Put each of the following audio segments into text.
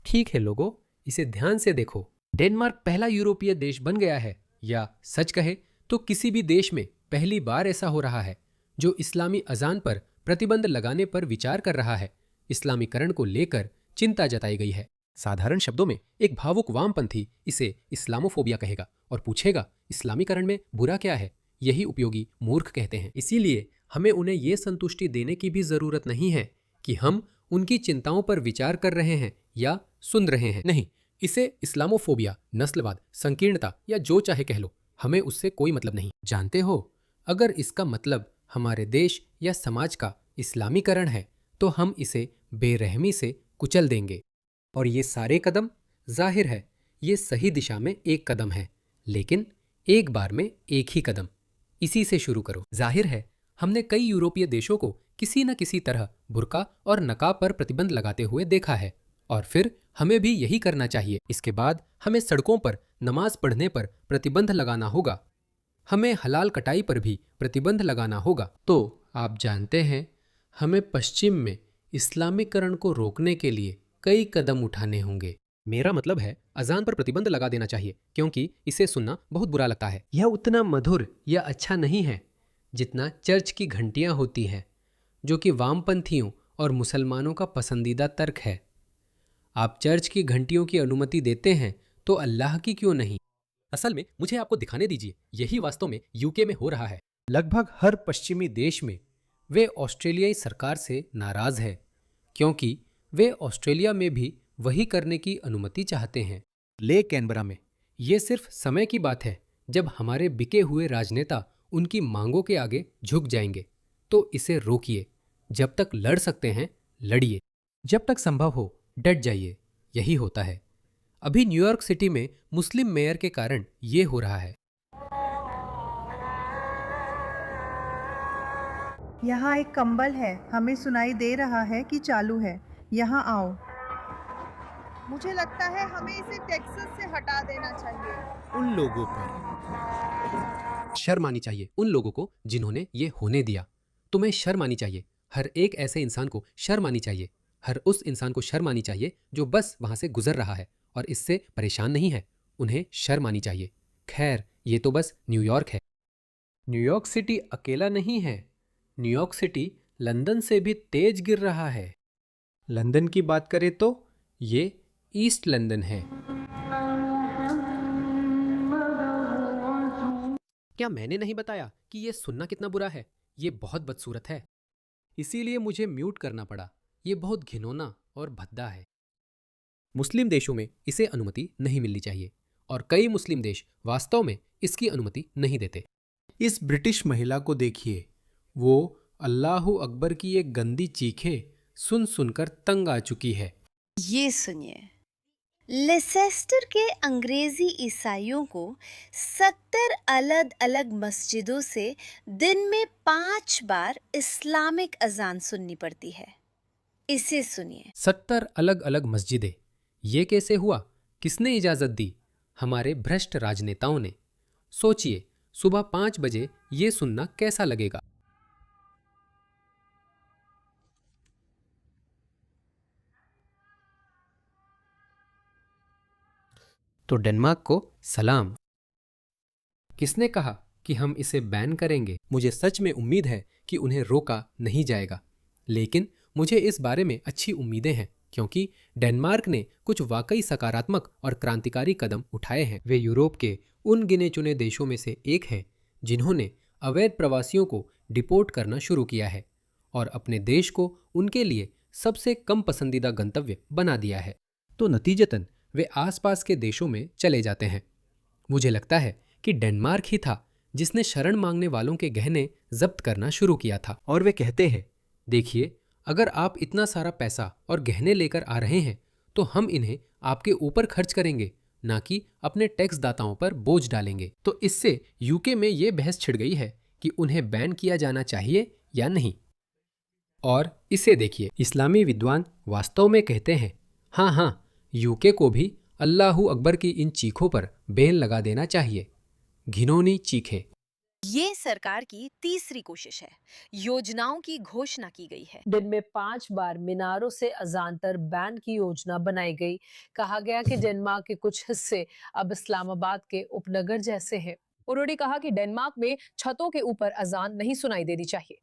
ठीक है लोगों, इसे ध्यान से देखो। डेनमार्क पहला यूरोपीय देश बन गया है, या सच कहे तो किसी भी देश में पहली बार ऐसा हो रहा है जो इस्लामी अजान पर प्रतिबंध लगाने पर विचार कर रहा है। इस्लामीकरण को लेकर चिंता जताई गई है। साधारण शब्दों में एक भावुक वामपंथी इसे इस्लामोफोबिया कहेगा और पूछेगा इस्लामीकरण में बुरा क्या है। यही उपयोगी मूर्ख कहते हैं। इसीलिए हमें उन्हें यह संतुष्टि देने की भी जरूरत नहीं है कि हम उनकी चिंताओं पर विचार कर रहे हैं या सुन रहे हैं। नहीं, इसे इस्लामोफोबिया, नस्लवाद, संकीर्णता या जो चाहे कह लो, हमें उससे कोई मतलब नहीं। जानते हो, अगर इसका मतलब हमारे देश या समाज का इस्लामीकरण है तो हम इसे बेरहमी से कुचल देंगे। और ये सारे कदम, जाहिर है ये सही दिशा में एक कदम है, लेकिन एक बार में एक ही कदम। इसी से शुरू करो। जाहिर है हमने कई यूरोपीय देशों को किसी न किसी तरह बुर्का और नकाब पर प्रतिबंध लगाते हुए देखा है, और फिर हमें भी यही करना चाहिए। इसके बाद हमें सड़कों पर नमाज पढ़ने पर प्रतिबंध लगाना होगा। हमें हलाल कटाई पर भी प्रतिबंध लगाना होगा। तो आप जानते हैं, हमें पश्चिम में इस्लामीकरण को रोकने के लिए कई कदम उठाने होंगे। मेरा मतलब है अजान पर प्रतिबंध लगा देना चाहिए, क्योंकि इसे सुनना बहुत बुरा लगता है। यह उतना मधुर या अच्छा नहीं है जितना चर्च की घंटियां होती हैं, जो कि वामपंथियों और मुसलमानों का पसंदीदा तर्क है। आप चर्च की घंटियों की अनुमति देते हैं तो अल्लाह की क्यों नहीं? असल में मुझे आपको दिखाने दीजिए, यही वास्तव में यूके में हो रहा है। लगभग हर पश्चिमी देश में वे ऑस्ट्रेलियाई सरकार से नाराज है, क्योंकि वे ऑस्ट्रेलिया में भी वही करने की अनुमति चाहते हैं। ले कैनबरा में ये सिर्फ समय की बात है जब हमारे बिके हुए राजनेता उनकी मांगों के आगे झुक जाएंगे। तो इसे रोकिए। जब तक लड़ सकते हैं लड़िए, जब तक संभव हो डट जाइए। यही होता है। अभी न्यूयॉर्क सिटी में मुस्लिम मेयर के कारण ये हो रहा है। यहाँ एक कंबल है, हमें सुनाई दे रहा है कि चालू है। यहाँ आओ। मुझे लगता है हमें इसे टेक्सास से हटा देना चाहिए। उन लोगों पर शर्म आनी चाहिए, उन लोगों को जिन्होंने ये होने दिया। तुम्हें शर्म आनी चाहिए। हर एक ऐसे इंसान को शर्म आनी चाहिए। हर उस इंसान को शर्म आनी चाहिए जो बस वहां से गुजर रहा है और इससे परेशान नहीं है। उन्हें शर्म आनी चाहिए। खैर, ये तो बस न्यूयॉर्क है। न्यूयॉर्क सिटी अकेला नहीं है। न्यूयॉर्क सिटी लंदन से भी तेज गिर रहा है। लंदन की बात करें तो ये ईस्ट लंदन है। क्या मैंने नहीं बताया कि ये सुनना कितना बुरा है? ये बहुत बदसूरत है, इसीलिए मुझे म्यूट करना पड़ा। ये बहुत घिनौना और भद्दा है। मुस्लिम देशों में इसे अनुमति नहीं मिलनी चाहिए, और कई मुस्लिम देश वास्तव में इसकी अनुमति नहीं देते। इस ब्रिटिश महिला को देखिए, वो अल्लाहू अकबर की एक गंदी चीखें सुन सुनकर तंग आ चुकी है। ये सुनिए, लेसेस्टर के अंग्रेजी ईसाइयों को 70 अलग अलग मस्जिदों से दिन में 5 बार इस्लामिक अजान सुननी पड़ती है। इसे सुनिए। 70 अलग अलग मस्जिदें। ये कैसे हुआ? किसने इजाजत दी? हमारे भ्रष्ट राजनेताओं ने। सोचिए, सुबह 5 बजे ये सुनना कैसा लगेगा? तो डेनमार्क को सलाम। किसने कहा कि हम इसे बैन करेंगे? मुझे सच में उम्मीद है कि उन्हें रोका नहीं जाएगा, लेकिन मुझे इस बारे में अच्छी उम्मीदें हैं, क्योंकि डेनमार्क ने कुछ वाकई सकारात्मक और क्रांतिकारी कदम उठाए हैं। वे यूरोप के उन गिने चुने देशों में से एक है जिन्होंने अवैध प्रवासियों को डिपोर्ट करना शुरू किया है और अपने देश को उनके लिए सबसे कम पसंदीदा गंतव्य बना दिया है। तो नतीजतन वे आसपास के देशों में चले जाते हैं। मुझे लगता है कि डेनमार्क ही था जिसने शरण मांगने वालों के गहने जब्त करना शुरू किया था, और वे कहते हैं, देखिए, अगर आप इतना सारा पैसा और गहने लेकर आ रहे हैं तो हम इन्हें आपके ऊपर खर्च करेंगे, ना कि अपने टैक्स दाताओं पर बोझ डालेंगे। तो इससे यूके में ये बहस छिड़ गई है कि उन्हें बैन किया जाना चाहिए या नहीं। और इसे देखिए, इस्लामी विद्वान वास्तव में कहते हैं, हाँ हाँ, यूके को भी अल्लाहू अकबर की इन चीखों पर बैन लगा देना चाहिए। घिनौनी चीखें। ये सरकार की तीसरी कोशिश है। योजनाओं की घोषणा की गई है। दिन में 5 बार मीनारों से अजानतर बैन की योजना बनाई गई। कहा गया कि डेनमार्क के कुछ हिस्से अब इस्लामाबाद के उपनगर जैसे हैं। उन्होंने कहा कि डेनमार्क में छतों के ऊपर अजान नहीं सुनाई देनी चाहिए।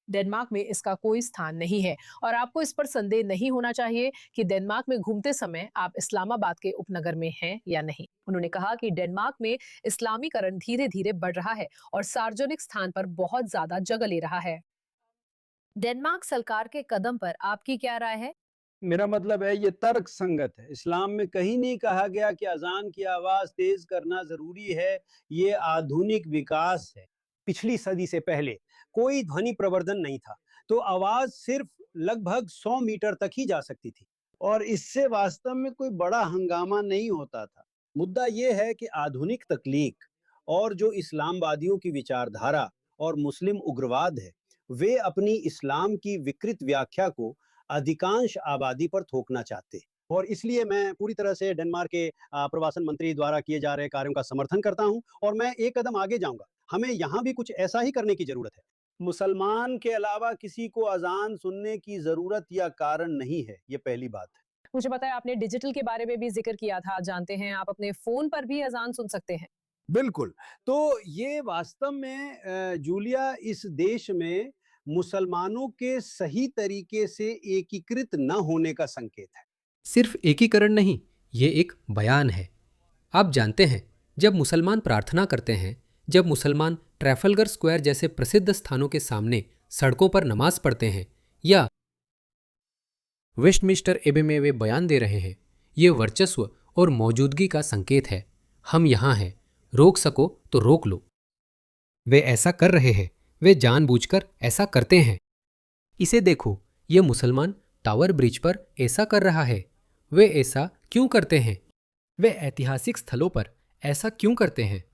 डेनमार्क में इसका कोई स्थान नहीं है और आपको इस पर संदेह नहीं होना चाहिए कि डेनमार्क में घूमते समय आप इस्लामाबाद के उपनगर में हैं या नहीं। उन्होंने कहा कि डेनमार्क में इस्लामीकरण धीरे धीरे बढ़ रहा है और सार्वजनिक स्थान पर बहुत ज्यादा जगह ले रहा है। डेनमार्क सरकार के कदम पर आपकी क्या राय है? मेरा मतलब है ये तर्क संगत है। इस्लाम में कहीं नहीं कहा गया कि अजान की आवाज तेज करना जरूरी है। ये आधुनिक विकास है। पिछली सदी से पहले कोई ध्वनि प्रवर्धन नहीं था, तो आवाज सिर्फ लगभग 100 मीटर तक ही जा सकती थी और इससे वास्तव में कोई बड़ा हंगामा नहीं होता था। मुद्दा ये है कि आधुनिक तकलीक और जो इस्लामवादियों की विचारधारा और मुस्लिम उग्रवाद है, वे अपनी इस्लाम की विकृत व्याख्या को अधिकांश आबादी पर थोपना चाहते हैं। और इसलिए मैं पूरी तरह से डेनमार्क के प्रवासन मंत्री द्वारा किए जा रहे कार्यों का समर्थन करता हूं और मैं एक कदम आगे जाऊंगा। हमें यहाँ भी कुछ ऐसा ही करने की जरूरत है। मुसलमान के अलावा किसी को अजान सुनने की जरूरत या कारण नहीं है, ये पहली बात है। मुझे पता है आपने डिजिटल के बारे में भी जिक्र किया था। जानते हैं आप अपने फोन पर भी अजान सुन सकते हैं। बिल्कुल। तो ये वास्तव में जूलिया इस देश में मुसलमानों के सही तरीके से एकीकृत न होने का संकेत है। सिर्फ एकीकरण नहीं, ये एक बयान है। आप जानते हैं, जब मुसलमान प्रार्थना करते हैं, जब मुसलमान ट्रैफलगर स्क्वायर जैसे प्रसिद्ध स्थानों के सामने सड़कों पर नमाज पढ़ते हैं या वेस्टमिंस्टर एबे में वे बयान दे रहे हैं, ये वर्चस्व और मौजूदगी का संकेत है। हम यहाँ हैं, रोक सको तो रोक लो। वे ऐसा कर रहे हैं, वे जानबूझकर ऐसा करते हैं। इसे देखो, ये मुसलमान टावर ब्रिज पर ऐसा कर रहा है। वे ऐसा क्यों करते हैं? वे ऐतिहासिक स्थलों पर ऐसा क्यों करते हैं?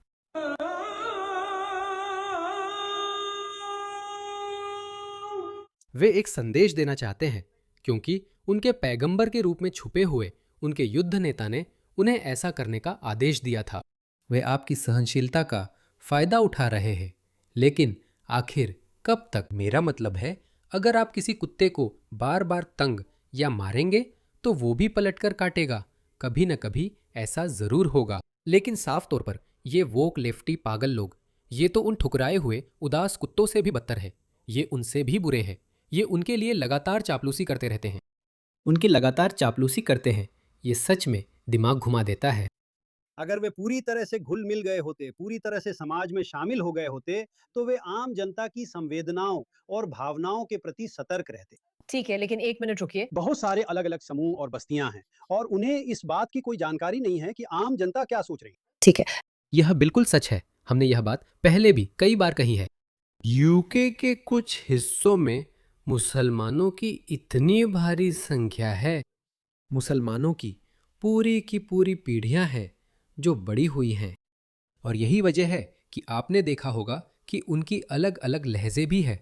वे एक संदेश देना चाहते हैं, क्योंकि उनके पैगंबर के रूप में छुपे हुए उनके युद्ध नेता ने उन्हें ऐसा करने का आदेश दिया था। वे आपकी सहनशीलता का फायदा उठा रहे हैं, लेकिन आखिर कब तक? मेरा मतलब है, अगर आप किसी कुत्ते को बार बार तंग या मारेंगे तो वो भी पलटकर काटेगा। कभी न कभी ऐसा जरूर होगा। लेकिन साफ तौर पर ये वोक लेफ्टी पागल लोग, ये तो उन ठुकराए हुए उदास कुत्तों से भी बदतर है। ये उनसे भी बुरे हैं। ये उनके लिए लगातार चापलूसी करते रहते हैं। उनकी लगातार चापलूसी करते हैं। ये सच में दिमाग घुमा देता है। अगर वे पूरी तरह से घुल मिल गए होते, पूरी तरह से समाज में शामिल हो गए होते, तो वे आम जनता की संवेदनाओं और भावनाओं के प्रति सतर्क रहते। ठीक है, लेकिन 1 मिनट रुकिए। बहुत सारे अलग अलग समूह और बस्तियां हैं और उन्हें इस बात की कोई जानकारी नहीं है कि आम जनता क्या सोच रही है। ठीक है, यह बिल्कुल सच है। हमने यह बात पहले भी कई बार कही है। यूके के कुछ हिस्सों में मुसलमानों की इतनी भारी संख्या है, मुसलमानों की पूरी पीढ़ियां हैं जो बड़ी हुई हैं। और यही वजह है कि आपने देखा होगा कि उनकी अलग अलग लहजे भी है,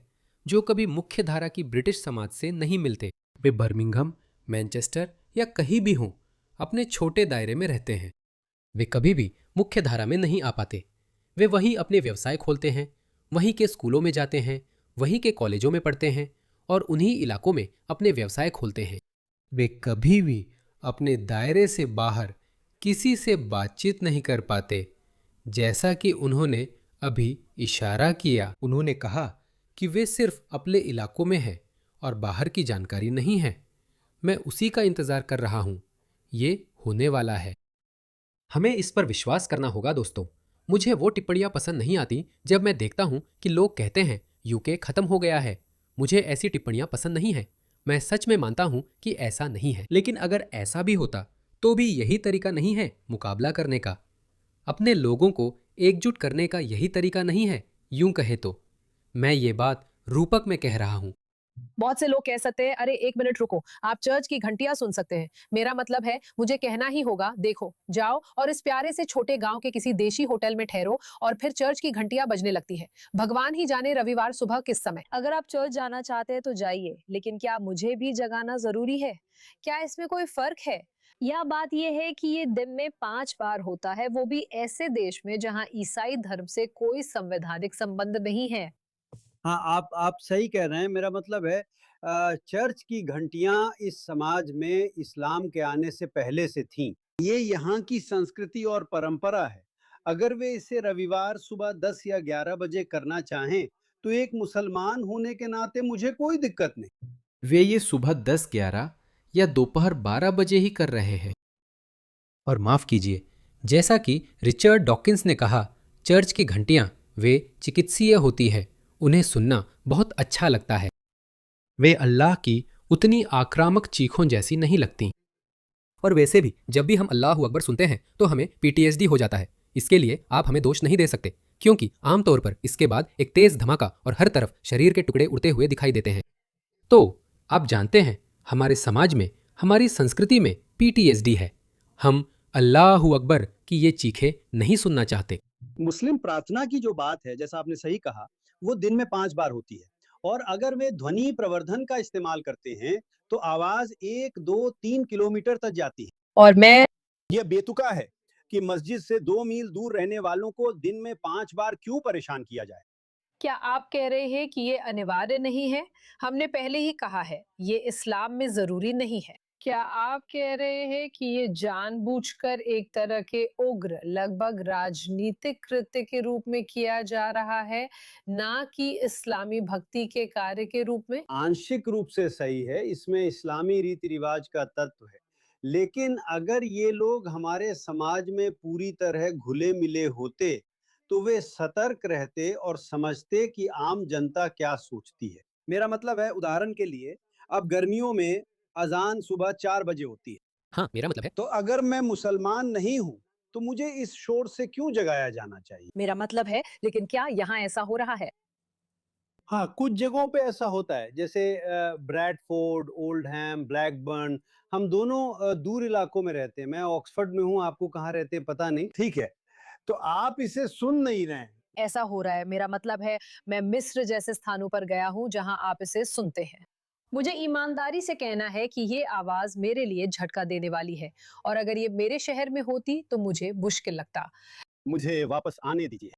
जो कभी मुख्य धारा की ब्रिटिश समाज से नहीं मिलते। वे बर्मिंघम, मैनचेस्टर या कहीं भी हों, अपने छोटे दायरे में रहते हैं। वे कभी भी मुख्य धारा में नहीं आ पाते। वे वहीं अपने व्यवसाय खोलते हैं, वहीं के स्कूलों में जाते हैं, वहीं के कॉलेजों में पढ़ते हैं और उन्हीं इलाकों में अपने व्यवसाय खोलते हैं। वे कभी भी अपने दायरे से बाहर किसी से बातचीत नहीं कर पाते। जैसा कि उन्होंने अभी इशारा किया, उन्होंने कहा कि वे सिर्फ अपने इलाकों में हैं और बाहर की जानकारी नहीं है। मैं उसी का इंतजार कर रहा हूं। ये होने वाला है। हमें इस पर विश्वास करना होगा दोस्तों। मुझे वो टिप्पणियां पसंद नहीं आती जब मैं देखता हूं कि लोग कहते हैं यूके खत्म हो गया है। मुझे ऐसी टिप्पणियां पसंद नहीं है। मैं सच में मानता हूं कि ऐसा नहीं है, लेकिन अगर ऐसा भी होता तो भी यही तरीका नहीं है मुकाबला करने का। अपने लोगों को एकजुट करने का यही तरीका नहीं है। यूं कहे तो मैं ये बात रूपक में कह रहा हूं। बहुत से लोग कह सकते हैं, अरे 1 मिनट रुको, आप चर्च की घंटियां सुन सकते हैं। मेरा मतलब है, मुझे कहना ही होगा, देखो, जाओ और इस प्यारे से छोटे गांव के किसी देशी होटल में ठहरो और फिर चर्च की घंटियां बजने लगती है। भगवान ही जाने रविवार सुबह किस समय। अगर आप चर्च जाना चाहते हैं तो जाइए, लेकिन क्या मुझे भी जगाना जरूरी है? क्या इसमें कोई फर्क है? या बात यह है कि ये दिन में 5 बार होता है, वो भी ऐसे देश में जहां ईसाई धर्म से कोई संवैधानिक संबंध नहीं है। हाँ, आप सही कह रहे हैं। मेरा मतलब है चर्च की घंटियाँ इस समाज में इस्लाम के आने से पहले से थीं। ये यहाँ की संस्कृति और परंपरा है। अगर वे इसे रविवार सुबह 10 या 11 बजे करना चाहें, तो एक मुसलमान होने के नाते मुझे कोई दिक्कत नहीं। वे ये सुबह 10-11 या दोपहर 12 बजे ही कर रहे हैं। और माफ कीजिए, जैसा कि रिचर्ड डॉकिंस ने कहा, चर्च की घंटियां वे चिकित्सीय होती है, उन्हें सुनना बहुत अच्छा लगता है। वे अल्लाह की उतनी आक्रामक चीखों जैसी नहीं लगती। और वैसे भी जब भी हम अल्लाह अकबर सुनते हैं तो हमें पीटीएसडी हो जाता है। इसके लिए आप हमें दोष नहीं दे सकते, क्योंकि आमतौर पर इसके बाद एक तेज धमाका और हर तरफ शरीर के टुकड़े उड़ते हुए दिखाई देते हैं। तो आप जानते हैं, हमारे समाज में, हमारी संस्कृति में पीटीएसडी है। हम अल्लाह अकबर की ये चीखें नहीं सुनना चाहते। मुस्लिम प्रार्थना की जो बात है, जैसा आपने सही कहा, वो दिन में 5 बार होती है। और अगर वे ध्वनि प्रवर्धन का इस्तेमाल करते हैं, तो आवाज 1, 2, 3 किलोमीटर तक जाती है। और मैं यह बेतुका है कि मस्जिद से 2 मील दूर रहने वालों को दिन में 5 बार क्यों परेशान किया जाए। क्या आप कह रहे हैं कि ये अनिवार्य नहीं है? हमने पहले ही कहा है, ये इस्लाम में जरूरी नहीं है। क्या आप कह रहे हैं कि ये जानबूझकर एक तरह के उग्र, लगभग राजनीतिक कृत्य के रूप में किया जा रहा है, ना कि इस्लामी भक्ति के कार्य के रूप में? आंशिक रूप से सही है, इसमें इस्लामी रीति रिवाज का तत्व है। लेकिन अगर ये लोग हमारे समाज में पूरी तरह घुले मिले होते, तो वे सतर्क रहते और समझते कि आम जनता क्या सोचती है। मेरा मतलब है, उदाहरण के लिए, अब गर्मियों में अजान सुबह 4 बजे होती है। हाँ, मेरा मतलब है, तो अगर मैं मुसलमान नहीं हूँ, तो मुझे इस शोर से क्यों जगाया जाना चाहिए? मेरा मतलब है, लेकिन क्या यहाँ ऐसा हो रहा है? हाँ, कुछ जगहों पे ऐसा होता है, जैसे ब्रैडफोर्ड, ओल्डहैम, ब्लैकबर्न। हम दोनों दूर इलाकों में रहते हैं। मैं ऑक्सफोर्ड में हूँ, आपको कहाँ रहते हैं पता नहीं। ठीक है, तो आप इसे सुन नहीं रहे हैं। ऐसा हो रहा है। मेरा मतलब है, मैं मिस्र जैसे स्थानों पर गया हूँ जहां आप इसे सुनते हैं। मुझे ईमानदारी से कहना है कि ये आवाज मेरे लिए झटका देने वाली है, और अगर ये मेरे शहर में होती तो मुझे मुश्किल लगता। मुझे वापस आने दीजिए।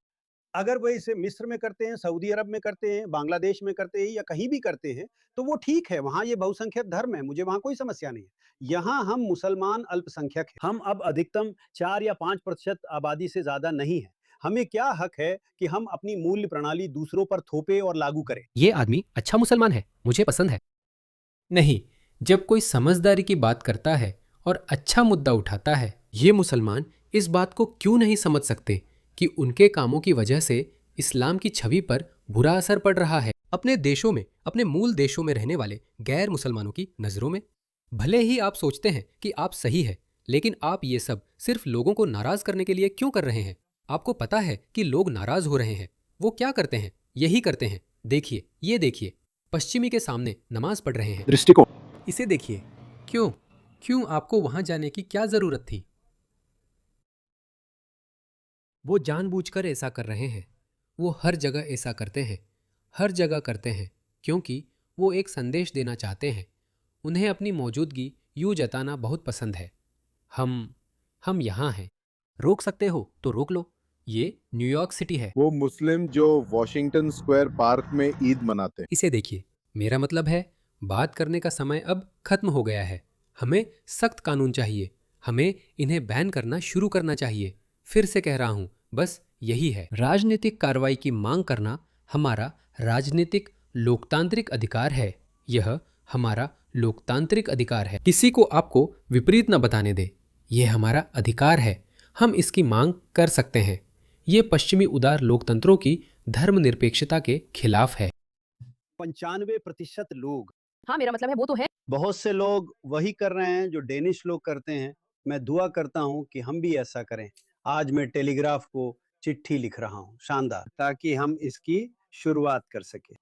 अगर वो इसे मिस्र में करते हैं, सऊदी अरब में करते हैं, बांग्लादेश में करते हैं या कहीं भी करते हैं, तो वो ठीक है, वहाँ ये बहुसंख्यक धर्म है, मुझे वहाँ कोई समस्या नहीं है। यहाँ हम मुसलमान अल्पसंख्यक हैं। हम अब अधिकतम 4 या 5% आबादी से ज़्यादा नहीं है। हमें क्या हक है कि हम अपनी मूल्य प्रणाली दूसरों पर थोपे और लागू करें? ये आदमी अच्छा मुसलमान है, मुझे पसंद है। नहीं, जब कोई समझदारी की बात करता है और अच्छा मुद्दा उठाता है, ये मुसलमान इस बात को क्यों नहीं समझ सकते कि उनके कामों की वजह से इस्लाम की छवि पर बुरा असर पड़ रहा है। अपने देशों में, अपने मूल देशों में रहने वाले गैर मुसलमानों की नज़रों में भले ही आप सोचते हैं कि आप सही है, लेकिन आप ये सब सिर्फ लोगों को नाराज करने के लिए क्यों कर रहे हैं? आपको पता है कि लोग नाराज हो रहे हैं। वो क्या करते हैं? यही करते हैं। देखिए, ये देखिए, पश्चिमी के सामने नमाज पढ़ रहे हैं। दृष्टिकोण। इसे देखिए। क्यों क्यों आपको वहां जाने की क्या जरूरत थी? वो जानबूझकर ऐसा कर रहे हैं। वो हर जगह ऐसा करते हैं, हर जगह करते हैं, क्योंकि वो एक संदेश देना चाहते हैं। उन्हें अपनी मौजूदगी यूं जताना बहुत पसंद है। हम यहाँ हैं। रोक सकते हो तो रोक लो। ये न्यूयॉर्क सिटी है। वो मुस्लिम जो वॉशिंगटन स्क्वायर पार्क में ईद मनाते हैं। इसे देखिए। मेरा मतलब है, बात करने का समय अब खत्म हो गया है। हमें सख्त कानून चाहिए। हमें इन्हें बैन करना शुरू करना चाहिए। फिर से कह रहा हूं, बस यही है। राजनीतिक कार्रवाई की मांग करना हमारा राजनीतिक लोकतांत्रिक अधिकार है। यह हमारा लोकतांत्रिक अधिकार है। किसी को आपको विपरीत न बताने दे। यह हमारा अधिकार है। हम इसकी मांग कर सकते हैं। ये पश्चिमी उदार लोकतंत्रों की धर्मनिरपेक्षता के खिलाफ है। 95% लोग। हाँ, मेरा मतलब है, वो तो है। बहुत से लोग वही कर रहे हैं जो डेनिश लोग करते हैं। मैं दुआ करता हूं कि हम भी ऐसा करें। आज मैं टेलीग्राफ को चिट्ठी लिख रहा हूं, शानदार, ताकि हम इसकी शुरुआत कर सकें।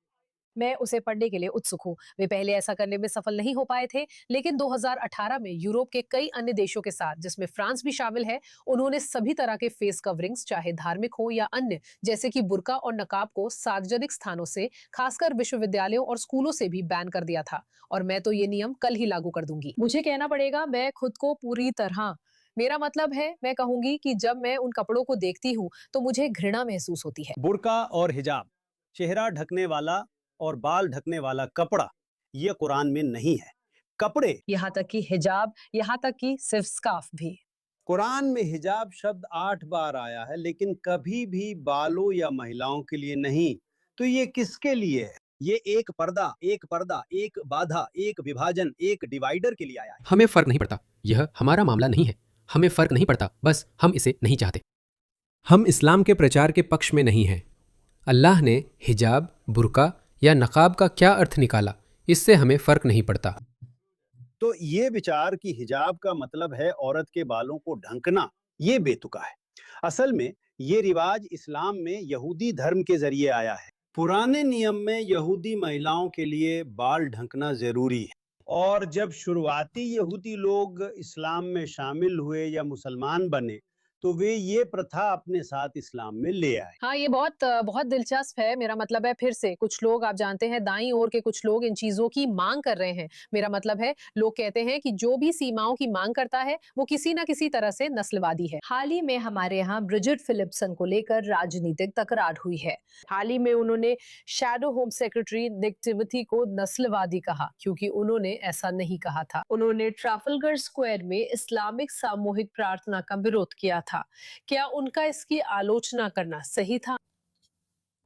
मैं उसे पढ़ने के लिए उत्सुक हूँ। वे पहले ऐसा करने में सफल नहीं हो पाए थे, लेकिन 2018 में यूरोप के कई अन्य देशों के साथ, जिसमें फ्रांस भी शामिल है, उन्होंने सभी तरह के फेस कवरिंग्स, चाहे धार्मिक हो या अन्य, जैसे कि बुर्का और नकाब को सार्वजनिक स्थानों से, खासकर विश्वविद्यालयों और स्कूलों से भी बैन कर दिया था। और मैं तो ये नियम कल ही लागू कर दूंगी। मुझे कहना पड़ेगा, मैं खुद को पूरी तरह, मेरा मतलब है, मैं कहूंगी कि जब मैं उन कपड़ों को देखती हूँ तो मुझे घृणा महसूस होती है। बुर्का और हिजाब, चेहरा ढकने वाला और बाल ढकने वाला कपड़ा, ये कुरान में नहीं है। कपड़े, यहाँ तक कि हिजाब, यहाँ तक कि सिर्फ स्कार्फ भी। कुरान में हिजाब शब्द 8 बार आया है, लेकिन कभी भी बालों या महिलाओं के लिए नहीं। तो ये किसके लिए है? ये एक पर्दा, एक बाधा, एक विभाजन, एक डिवाइडर के लिए आया है। हमें फर्क नहीं पड़ता, यह हमारा मामला नहीं है। हमें फर्क नहीं पड़ता, बस हम इसे नहीं चाहते। हम इस्लाम के प्रचार के पक्ष में नहीं हैं। अल्लाह ने हिजाब, बुर्का या नकाब का क्या अर्थ निकाला, इससे हमें फर्क नहीं पड़ता। तो ये विचार कि हिजाब का मतलब है औरत के बालों को ढंकना, ये बेतुका है। असल में ये रिवाज इस्लाम में यहूदी धर्म के जरिए आया है। पुराने नियम में यहूदी महिलाओं के लिए बाल ढंकना जरूरी है, और जब शुरुआती यहूदी लोग इस्लाम में शामिल हुए या मुसलमान बने, तो वे ये प्रथा अपने साथ इस्लाम में ले आए। हाँ, ये बहुत दिलचस्प है। मेरा मतलब है, फिर से कुछ लोग, आप जानते हैं, दाईं ओर के कुछ लोग इन चीजों की मांग कर रहे हैं। मेरा मतलब है, लोग कहते हैं कि जो भी सीमाओं की मांग करता है वो किसी ना किसी तरह से नस्लवादी है। हाल ही में हमारे यहाँ ब्रिजिट फिलिप्सन को लेकर राजनीतिक तकरार हुई है। हाल ही में उन्होंने शैडो होम सेक्रेटरी निक टिमोथी को नस्लवादी कहा, क्योंकि उन्होंने ऐसा नहीं कहा था। उन्होंने ट्राफलगर स्क्वायर में इस्लामिक सामूहिक प्रार्थना का विरोध किया था। क्या उनका इसकी आलोचना करना सही था?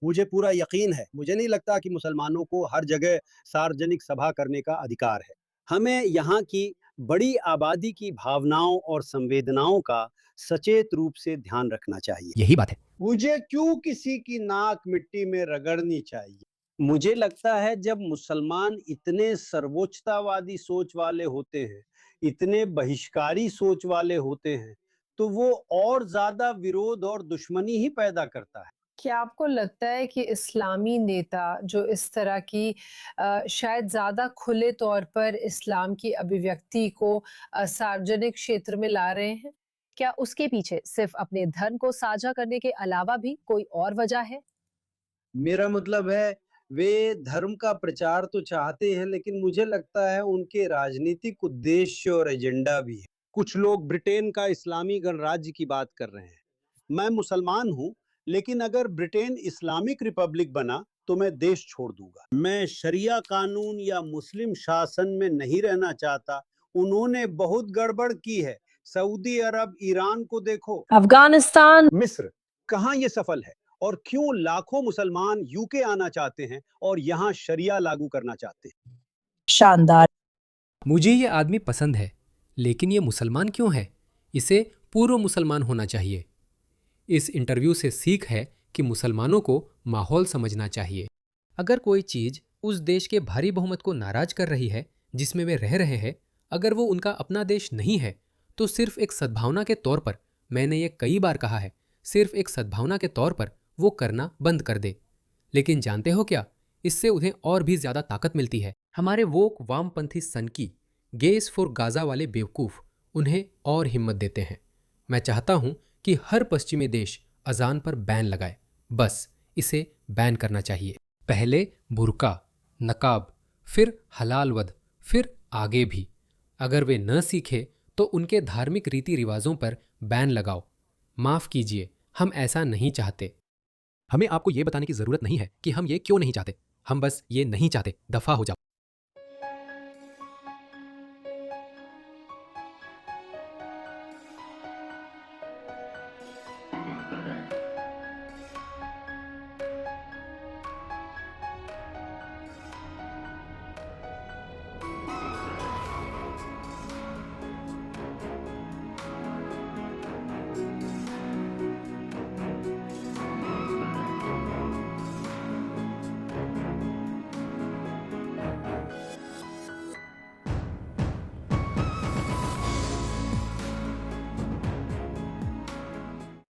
मुझे पूरा यकीन है, मुझे नहीं लगता कि मुसलमानों को हर जगह सार्वजनिक सभा करने का अधिकार है। हमें यहाँ की बड़ी आबादी की भावनाओं और संवेदनाओं का सचेत रूप से ध्यान रखना चाहिए। यही बात है। मुझे क्यों किसी की नाक मिट्टी में रगड़नी चाहिए? मुझे लगता है जब मुसलमान इतने सर्वोच्चतावादी सोच वाले होते हैं, इतने बहिष्कारी सोच वाले होते हैं, तो वो और ज्यादा विरोध और दुश्मनी ही पैदा करता है। क्या आपको लगता है कि इस्लामी नेता जो इस तरह की शायद ज़्यादा खुले तौर पर इस्लाम की अभिव्यक्ति को सार्वजनिक क्षेत्र में ला रहे हैं? क्या उसके पीछे सिर्फ अपने धर्म को साझा करने के अलावा भी कोई और वजह है? मेरा मतलब है, वे धर्म का प्रचार तो चाहते हैं, लेकिन मुझे लगता है उनके राजनीतिक उद्देश्य और एजेंडा भी है। कुछ लोग ब्रिटेन का इस्लामी गणराज्य की बात कर रहे हैं। मैं मुसलमान हूँ, लेकिन अगर ब्रिटेन इस्लामिक रिपब्लिक बना तो मैं देश छोड़ दूंगा। मैं शरिया कानून या मुस्लिम शासन में नहीं रहना चाहता। उन्होंने बहुत गड़बड़ की है। सऊदी अरब, ईरान को देखो, अफगानिस्तान, मिस्र, कहाँ ये सफल है? और क्यों लाखों मुसलमान यूके आना चाहते हैं और यहाँ शरिया लागू करना चाहते हैं? शानदार। मुझे ये आदमी पसंद है, लेकिन ये मुसलमान क्यों है? इसे पूर्व मुसलमान होना चाहिए। इस इंटरव्यू से सीख है कि मुसलमानों को माहौल समझना चाहिए। अगर कोई चीज़ उस देश के भारी बहुमत को नाराज कर रही है जिसमें वे रह रहे हैं, अगर वो उनका अपना देश नहीं है, तो सिर्फ एक सद्भावना के तौर पर, मैंने ये कई बार कहा है, सिर्फ एक सद्भावना के तौर पर वो करना बंद कर दे। लेकिन जानते हो क्या, इससे उन्हें और भी ज्यादा ताकत मिलती है। हमारे वोक वामपंथी सनकी, गेस फॉर गाजा वाले बेवकूफ़ उन्हें और हिम्मत देते हैं। मैं चाहता हूं कि हर पश्चिमी देश अजान पर बैन लगाए। बस इसे बैन करना चाहिए। पहले बुर्का, नकाब, फिर हलाल वध, फिर आगे भी। अगर वे न सीखे तो उनके धार्मिक रीति रिवाजों पर बैन लगाओ। माफ कीजिए, हम ऐसा नहीं चाहते। हमें आपको ये बताने की जरूरत नहीं है कि हम ये क्यों नहीं चाहते। हम बस ये नहीं चाहते। दफा हो जाओ।